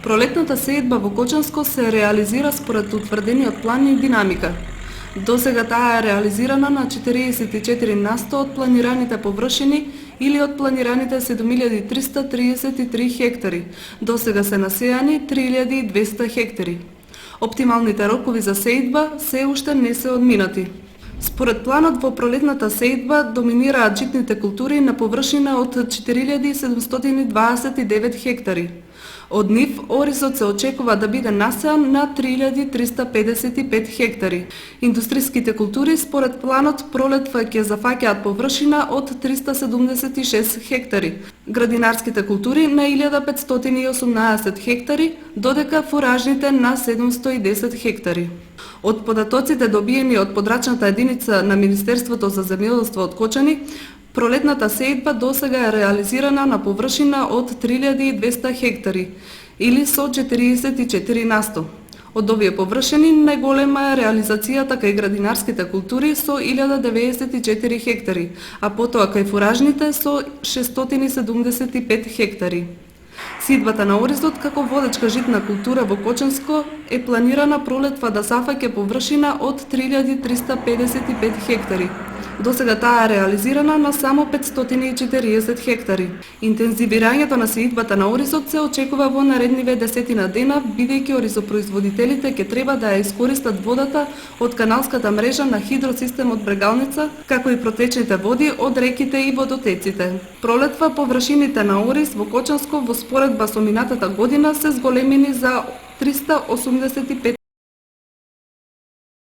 Пролетната сеидба во Кочанско се реализира според утврдениот план и динамика. Досега таа е реализирана на 44% од планираните површини или од планираните 7333 хектари. Досега се насејани 3200 хектари. Оптималните рокови за сеидба се уште не се одминати. Според планот во пролетната сеидба доминираат житните култури на површина од 4729 хектари. Од нив оризот се очекува да биде насеан на 3355 хектари. Индустриските култури според планот пролетва ќе зафаќаат површина од 376 хектари. Градинарските култури на 1518 хектари, додека фуражните на 710 хектари. Од податоците добиени од подрачната единица на Министерството за земјоделство од Кочани, пролетната сеидба досега е реализирана на површина од 3200 хектари, или со 44%. Од овие површини најголема е реализацијата кај градинарските култури со 1094 хектари, а потоа кај фуражните со 675 хектари. Сеидбата на оризот како водечка житна култура во Кочанско е планирана пролетва да зафаќа површина од 3355 хектари. Досега таа е реализирана на само 540 хектари. Интензивирањето на сеидбата на оризот се очекува во наредниве 10 дена, бидејќи оризопроизводителите ќе треба да ја искористат водата од каналската мрежа на хидросистемот Брегалница, како и протечните води од реките и водотеците. Пролетва површините на ориз во Кочанско во споредба со минатата година се зголемени за 385